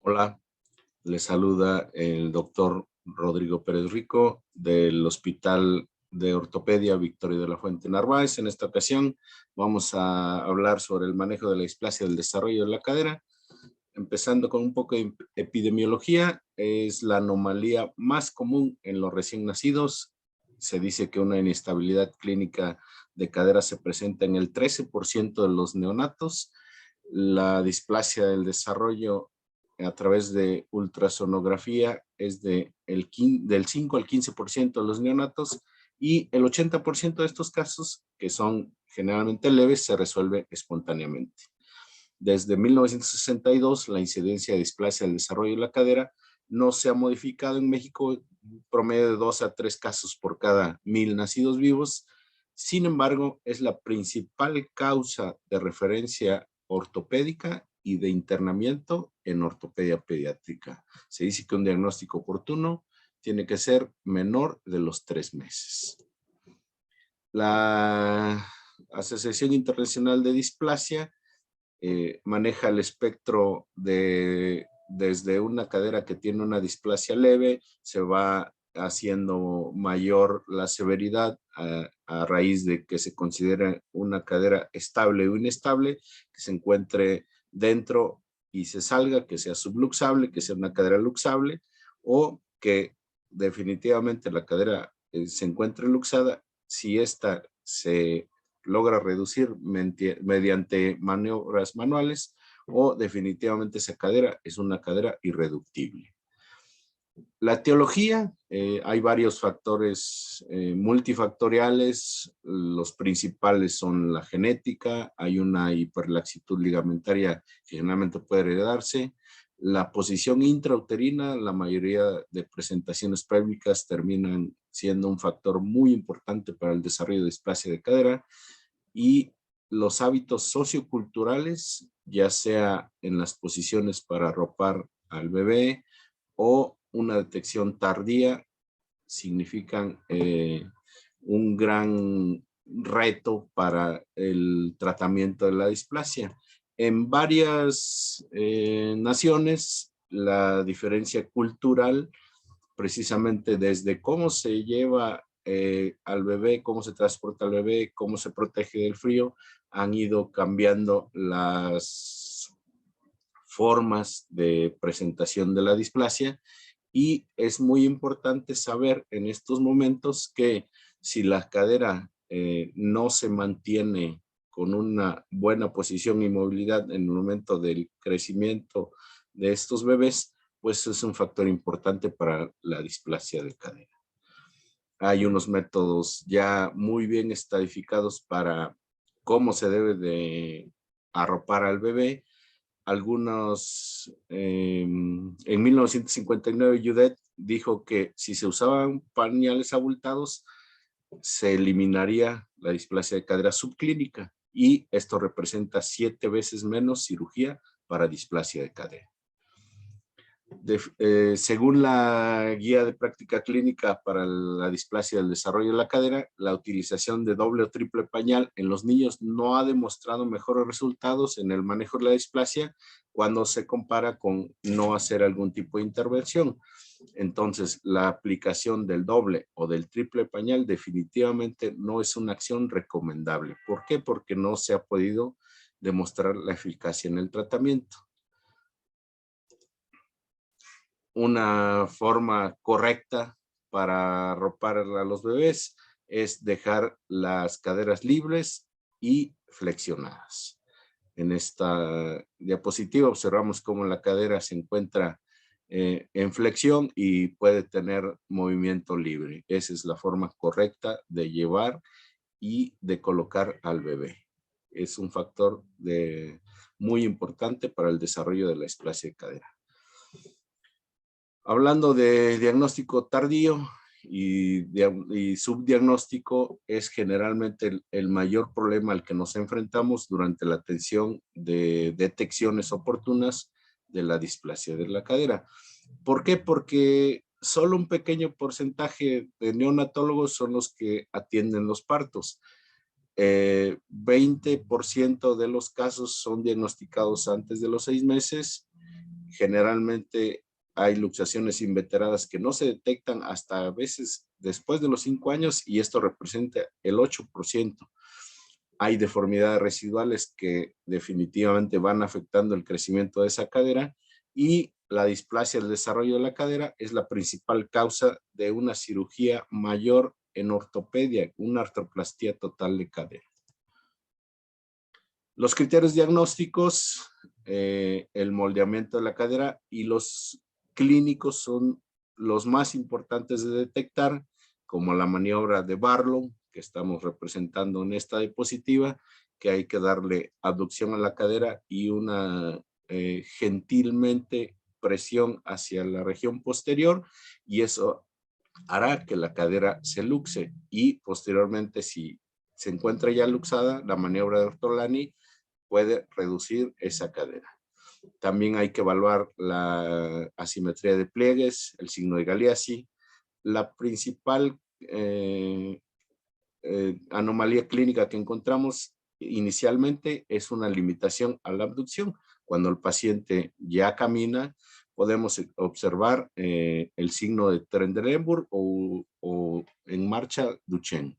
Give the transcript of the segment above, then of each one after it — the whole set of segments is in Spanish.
Hola, les saluda el doctor Rodrigo Pérez Rico del Hospital de Ortopedia Victoria de la Fuente Narváez. En esta ocasión vamos a hablar sobre el manejo de la displasia del desarrollo de la cadera. Empezando con un poco de epidemiología, es la anomalía más común en los recién nacidos. Se dice que una inestabilidad clínica de cadera se presenta en el 13% de los neonatos. La displasia del desarrollo a través de ultrasonografía es del 5 al 15% de los neonatos y el 80% de estos casos, que son generalmente leves, se resuelve espontáneamente. Desde 1962, la incidencia de displasia del desarrollo de la cadera no se ha modificado en México, promedio de 2 a 3 casos por cada 1000 nacidos vivos. Sin embargo, es la principal causa de referencia ortopédica y de internamiento en ortopedia pediátrica. Se dice que un diagnóstico oportuno tiene que ser menor de los 3 meses. La Asociación Internacional de Displasia maneja el espectro desde una cadera que tiene una displasia leve, se va haciendo mayor la severidad a raíz de que se considera una cadera estable o inestable, que se encuentre dentro y se salga, que sea subluxable, que sea una cadera luxable, o que definitivamente la cadera se encuentre luxada. Si esta se logra reducir mediante maniobras manuales, o definitivamente esa cadera es una cadera irreductible. La etiología, hay varios factores multifactoriales. Los principales son la genética, hay una hiperlaxitud ligamentaria que generalmente puede heredarse. La posición intrauterina, la mayoría de presentaciones pélvicas terminan siendo un factor muy importante para el desarrollo de displasia de cadera. Y los hábitos socioculturales, ya sea en las posiciones para arropar al bebé o una detección tardía, significan un gran reto para el tratamiento de la displasia. En varias naciones, la diferencia cultural, precisamente desde cómo se lleva al bebé, cómo se transporta al bebé, cómo se protege del frío, han ido cambiando las formas de presentación de la displasia. Y es muy importante saber en estos momentos que si la cadera no se mantiene con una buena posición y movilidad en el momento del crecimiento de estos bebés, pues es un factor importante para la displasia de cadera. Hay unos métodos ya muy bien estadificados para cómo se debe de arropar al bebé. Algunos, en 1959, Judet dijo que si se usaban pañales abultados, se eliminaría la displasia de cadera subclínica, y esto representa 7 veces menos cirugía para displasia de cadera. Según la guía de práctica clínica para la displasia del desarrollo de la cadera, la utilización de doble o triple pañal en los niños no ha demostrado mejores resultados en el manejo de la displasia cuando se compara con no hacer algún tipo de intervención. Entonces, la aplicación del doble o del triple pañal definitivamente no es una acción recomendable. ¿Por qué? Porque no se ha podido demostrar la eficacia en el tratamiento. Una forma correcta para arropar a los bebés es dejar las caderas libres y flexionadas. En esta diapositiva observamos cómo la cadera se encuentra en flexión y puede tener movimiento libre. Esa es la forma correcta de llevar y de colocar al bebé. Es un factor muy importante para el desarrollo de la displasia de cadera. Hablando de diagnóstico tardío y subdiagnóstico, es generalmente el mayor problema al que nos enfrentamos durante la atención de detecciones oportunas de la displasia de la cadera. ¿Por qué? Porque solo un pequeño porcentaje de neonatólogos son los que atienden los partos. 20% de los casos son diagnosticados antes de los 6 meses. generalmente hay luxaciones inveteradas que no se detectan hasta a veces después de los 5 años y esto representa el 8%. Hay deformidades residuales que definitivamente van afectando el crecimiento de esa cadera y la displasia del desarrollo de la cadera es la principal causa de una cirugía mayor en ortopedia, una artroplastía total de cadera. Los criterios diagnósticos, el moldeamiento de la cadera y los clínicos son los más importantes de detectar, como la maniobra de Barlow, que estamos representando en esta diapositiva, que hay que darle abducción a la cadera y una gentilmente presión hacia la región posterior, y eso hará que la cadera se luxe, y posteriormente, si se encuentra ya luxada, la maniobra de Ortolani puede reducir esa cadera. También hay que evaluar la asimetría de pliegues, el signo de Galeazzi. La principal anomalía clínica que encontramos inicialmente es una limitación a la abducción. Cuando el paciente ya camina, podemos observar el signo de Trendelenburg o en marcha Duchenne.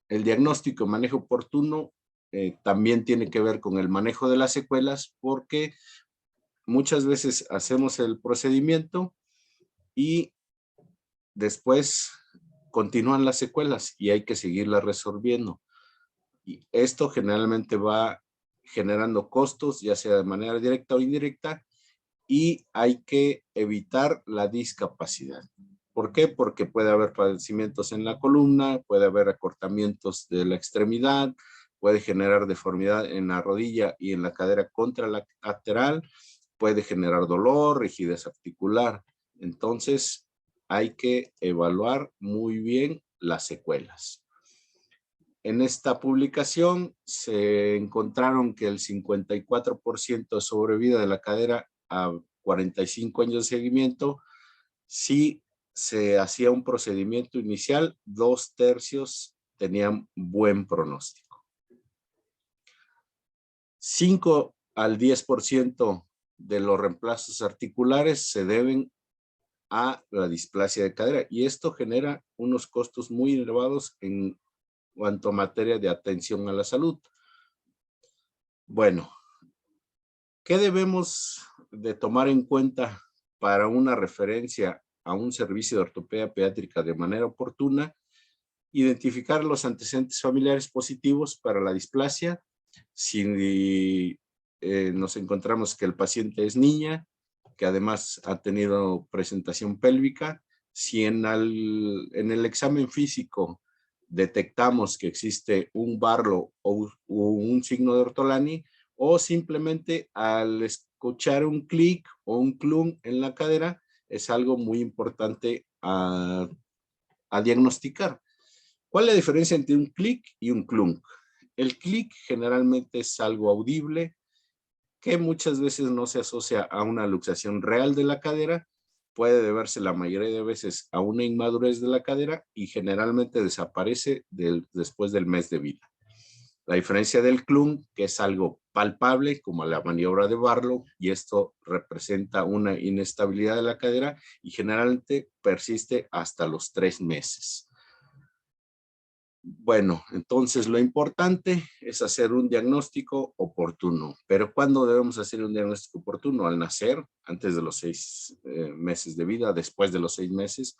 El diagnóstico y manejo oportuno también tiene que ver con el manejo de las secuelas, porque muchas veces hacemos el procedimiento y después continúan las secuelas y hay que seguirlas resolviendo. Y esto generalmente va generando costos, ya sea de manera directa o indirecta, y hay que evitar la discapacidad. ¿Por qué? Porque puede haber padecimientos en la columna, puede haber acortamientos de la extremidad, puede generar deformidad en la rodilla y en la cadera contralateral, puede generar dolor, rigidez articular. Entonces, hay que evaluar muy bien las secuelas. En esta publicación se encontraron que el 54% de sobrevida de la cadera a 45 años de seguimiento, si se hacía un procedimiento inicial, 2/3 tenían buen pronóstico. 5 al 10% de los reemplazos articulares se deben a la displasia de cadera, y esto genera unos costos muy elevados en cuanto a materia de atención a la salud. Bueno, ¿qué debemos de tomar en cuenta para una referencia a un servicio de ortopedia pediátrica de manera oportuna? Identificar los antecedentes familiares positivos para la displasia. Si nos encontramos que el paciente es niña, que además ha tenido presentación pélvica, si en el examen físico detectamos que existe un Barlow o un signo de Ortolani, o simplemente al escuchar un clic o un clum en la cadera, es algo muy importante a diagnosticar. ¿Cuál es la diferencia entre un clic y un clunk? El clic generalmente es algo audible que muchas veces no se asocia a una luxación real de la cadera, puede deberse la mayoría de veces a una inmadurez de la cadera y generalmente desaparece después del mes de vida. La diferencia del clunk, que es algo palpable, como la maniobra de Barlow, y esto representa una inestabilidad de la cadera y generalmente persiste hasta los 3 meses. Bueno, entonces lo importante es hacer un diagnóstico oportuno. ¿Pero cuándo debemos hacer un diagnóstico oportuno? Al nacer, antes de los 6 meses de vida, después de los 6 meses.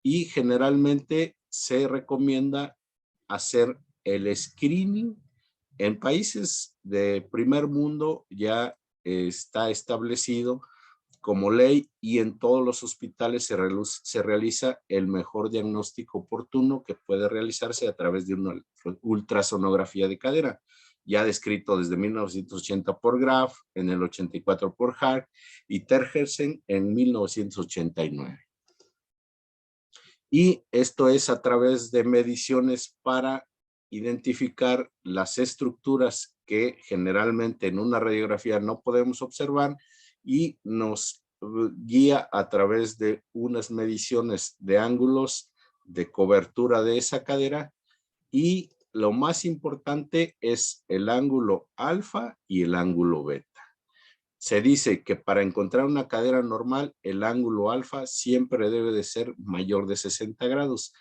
Y generalmente se recomienda hacer el screening. En países de primer mundo ya está establecido como ley, y en todos los hospitales se realiza el mejor diagnóstico oportuno que puede realizarse a través de una ultrasonografía de cadera, ya descrito desde 1980 por Graf, en el 84 por Hart y Tergersen en 1989. Y esto es a través de mediciones para identificar las estructuras que generalmente en una radiografía no podemos observar, y nos guía a través de unas mediciones de ángulos de cobertura de esa cadera y lo más importante es el ángulo alfa y el ángulo beta. Se dice que para encontrar una cadera normal, el ángulo alfa siempre debe de ser mayor de 60 grados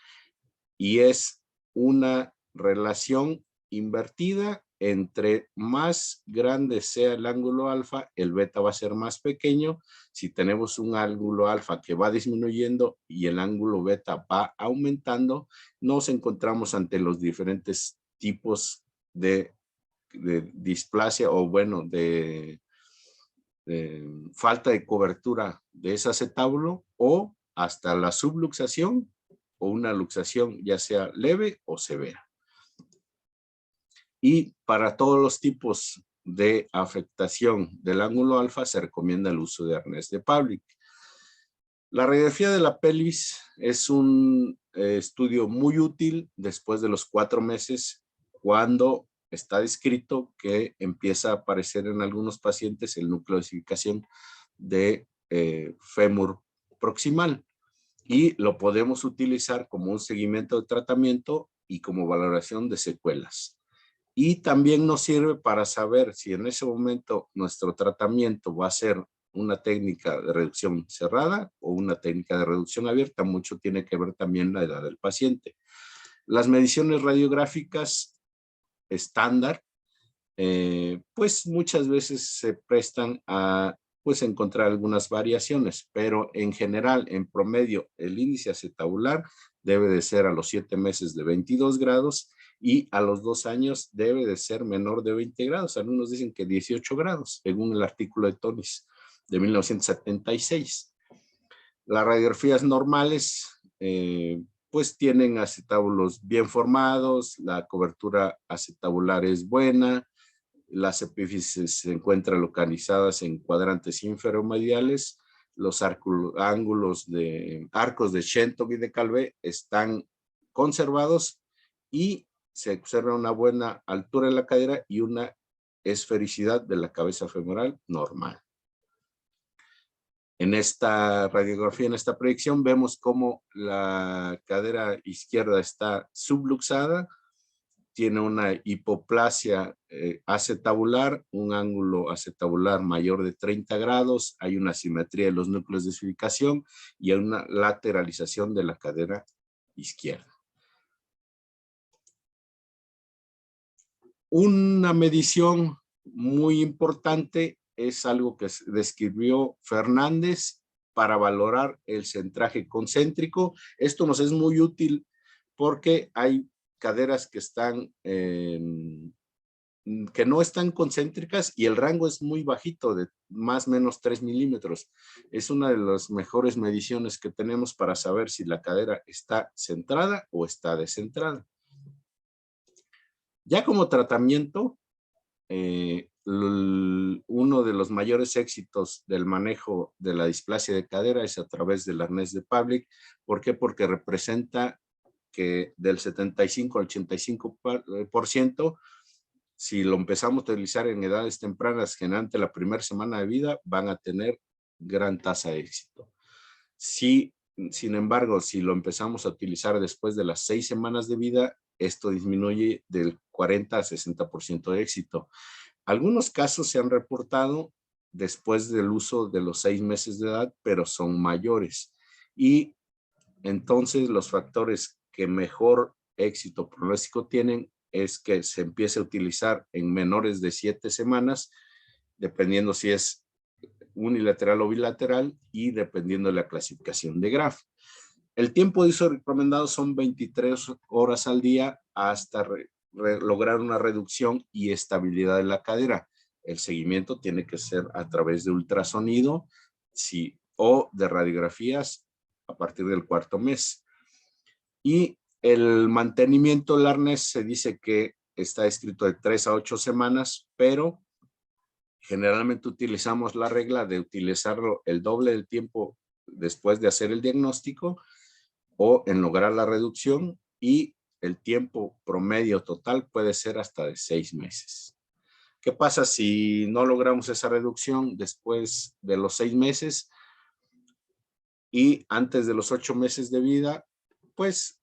y es una relación invertida. Entre más grande sea el ángulo alfa, el beta va a ser más pequeño. Si tenemos un ángulo alfa que va disminuyendo y el ángulo beta va aumentando, nos encontramos ante los diferentes tipos de displasia o bueno, de falta de cobertura de ese acetábulo o hasta la subluxación o una luxación ya sea leve o severa. Y para todos los tipos de afectación del ángulo alfa se recomienda el uso de arnés de Pavlik. La radiografía de la pelvis es un estudio muy útil después de los 4 meses cuando está descrito que empieza a aparecer en algunos pacientes el núcleo de osificación de fémur proximal y lo podemos utilizar como un seguimiento de tratamiento y como valoración de secuelas. Y también nos sirve para saber si en ese momento nuestro tratamiento va a ser una técnica de reducción cerrada o una técnica de reducción abierta. Mucho tiene que ver también la edad del paciente. Las mediciones radiográficas estándar, pues muchas veces se prestan a pues encontrar algunas variaciones, pero en general, en promedio, el índice acetabular debe de ser a los 7 meses de 22 grados y a los 2 años debe de ser menor de 20 grados. Algunos dicen que 18 grados, según el artículo de Tonis de 1976. Las radiografías normales, pues tienen acetábulos bien formados, la cobertura acetabular es buena, las epífisis se encuentran localizadas en cuadrantes inferomediales, los ángulos de arcos de Shenton y de Calvé están conservados y se observa una buena altura de la cadera y una esfericidad de la cabeza femoral normal. En esta radiografía, en esta proyección, vemos cómo la cadera izquierda está subluxada, tiene una hipoplasia acetabular, un ángulo acetabular mayor de 30 grados, hay una simetría de los núcleos de osificación y hay una lateralización de la cadera izquierda. Una medición muy importante es algo que describió Fernández para valorar el centraje concéntrico. Esto nos es muy útil porque hay caderas que están que no están concéntricas y el rango es muy bajito, de más o menos 3 milímetros. Es una de las mejores mediciones que tenemos para saber si la cadera está centrada o está descentrada. Ya como tratamiento, uno de los mayores éxitos del manejo de la displasia de cadera es a través del arnés de Pavlik. ¿Por qué? Porque representa que del 75 al 85%, si lo empezamos a utilizar en edades tempranas, generalmente la primera semana de vida, van a tener gran tasa de éxito. Si, sin embargo, si lo empezamos a utilizar después de las 6 semanas de vida, esto disminuye del 40 a 60% de éxito. Algunos casos se han reportado después del uso de los 6 meses de edad, pero son mayores. Y entonces los factores que mejor éxito pronóstico tienen es que se empiece a utilizar en menores de 7 semanas, dependiendo si es unilateral o bilateral y dependiendo de la clasificación de Graf. El tiempo de uso recomendado son 23 horas al día hasta lograr una reducción y estabilidad de la cadera. El seguimiento tiene que ser a través de ultrasonido o de radiografías a partir del 4.º mes. Y el mantenimiento del arnés se dice que está escrito de 3 a 8 semanas, pero generalmente utilizamos la regla de utilizarlo el doble del tiempo después de hacer el diagnóstico o en lograr la reducción, y el tiempo promedio total puede ser hasta de 6 meses. ¿Qué pasa si no logramos esa reducción después de los 6 meses y antes de los 8 meses de vida? Pues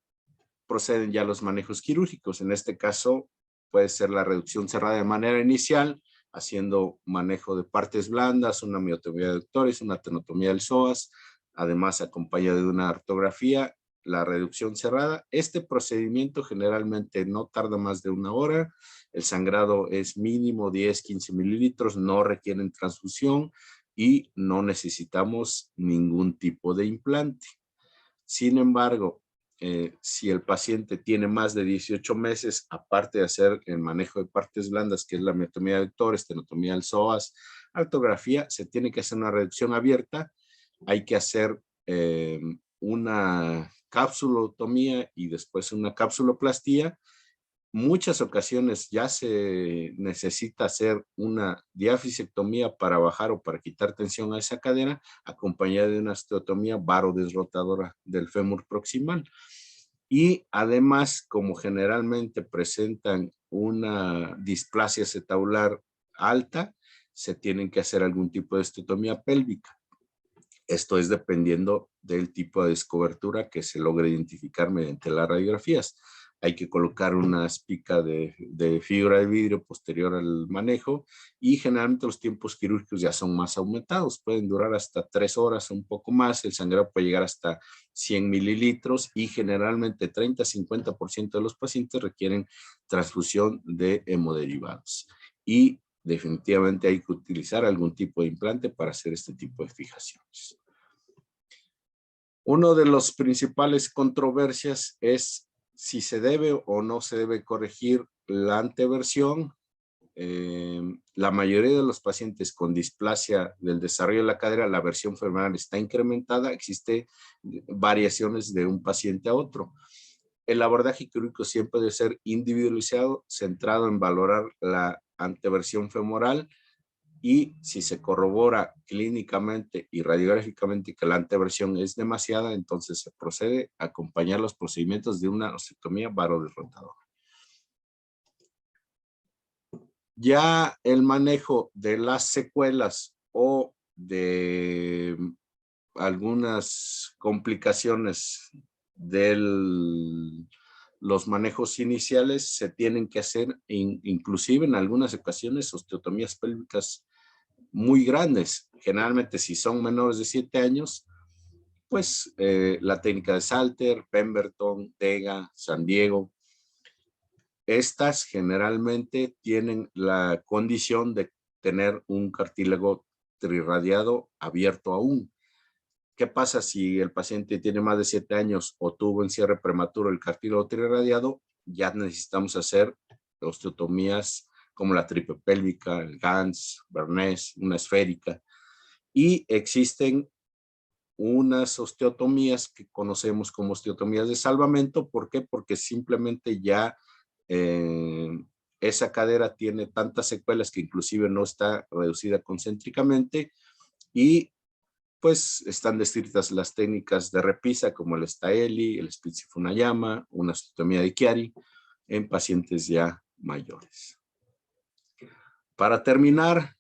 proceden ya los manejos quirúrgicos. En este caso puede ser la reducción cerrada de manera inicial, haciendo manejo de partes blandas, una miotomía de aductores, una tenotomía del psoas, además acompañada de una artrografía, la reducción cerrada. Este procedimiento generalmente no tarda más de 1 hora, el sangrado es mínimo 10-15 mililitros, no requieren transfusión y no necesitamos ningún tipo de implante. Sin embargo, si el paciente tiene más de 18 meses, aparte de hacer el manejo de partes blandas, que es la miotomía de aductores, estenotomía del psoas, artrografía, se tiene que hacer una reducción abierta, hay que hacer una capsulotomía y después una capsuloplastía. Muchas ocasiones ya se necesita hacer una diafisectomía para bajar o para quitar tensión a esa cadera, acompañada de una osteotomía varodesrotadora del fémur proximal. Y además, como generalmente presentan una displasia acetabular alta, se tienen que hacer algún tipo de osteotomía pélvica. Esto es dependiendo del tipo de descobertura que se logre identificar mediante las radiografías. Hay que colocar una espica de fibra de vidrio posterior al manejo y generalmente los tiempos quirúrgicos ya son más aumentados. Pueden durar hasta 3 horas, un poco más. El sangrado puede llegar hasta 100 mililitros y generalmente 30-50% de los pacientes requieren transfusión de hemoderivados. Y definitivamente hay que utilizar algún tipo de implante para hacer este tipo de fijaciones. Uno de los principales controversias es si se debe o no se debe corregir la anteversión. La mayoría de los pacientes con displasia del desarrollo de la cadera, la versión femoral está incrementada, existe variaciones de un paciente a otro. El abordaje quirúrgico siempre debe ser individualizado, centrado en valorar la anteversión femoral y si se corrobora clínicamente y radiográficamente que la anteversión es demasiada, entonces se procede a acompañar los procedimientos de una osteotomía varodesrotadora. Ya el manejo de las secuelas o de algunas complicaciones de los manejos iniciales se tienen que hacer, inclusive en algunas ocasiones, osteotomías pélvicas muy grandes. Generalmente si son menores de 7 años, pues la técnica de Salter, Pemberton, Tega, San Diego, estas generalmente tienen la condición de tener un cartílago trirradiado abierto aún. ¿Qué pasa si el paciente tiene más de 7 años o tuvo en cierre prematuro el cartílago trirradiado? Ya necesitamos hacer osteotomías como la tripepélvica, el Gans, Bernés, una esférica. Y existen unas osteotomías que conocemos como osteotomías de salvamento. ¿Por qué? Porque simplemente ya esa cadera tiene tantas secuelas que inclusive no está reducida concéntricamente y pues están descritas las técnicas de repisa como el Staeli, el Spitz-Funayama, una osteotomía de Chiari en pacientes ya mayores. Para terminar,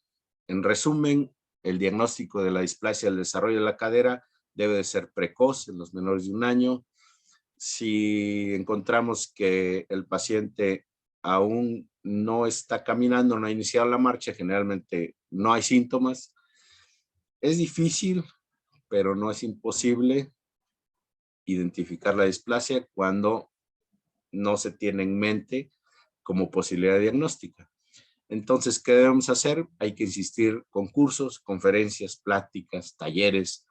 en resumen, el diagnóstico de la displasia del desarrollo de la cadera debe de ser precoz en los menores de 1 año. Si encontramos que el paciente aún no está caminando, no ha iniciado la marcha, generalmente no hay síntomas. Es difícil, pero no es imposible identificar la displasia cuando no se tiene en mente como posibilidad diagnóstica. Entonces, ¿qué debemos hacer? Hay que insistir con cursos, conferencias, pláticas, talleres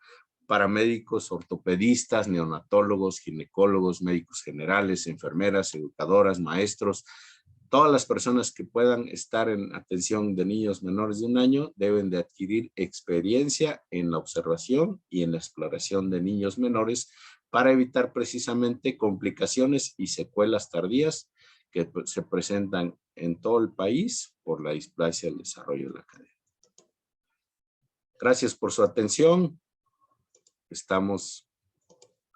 para médicos, ortopedistas, neonatólogos, ginecólogos, médicos generales, enfermeras, educadoras, maestros. Todas las personas que puedan estar en atención de niños menores de 1 año deben de adquirir experiencia en la observación y en la exploración de niños menores para evitar precisamente complicaciones y secuelas tardías que se presentan en todo el país por la displasia del desarrollo de la cadera. Gracias por su atención. Estamos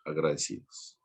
agradecidos.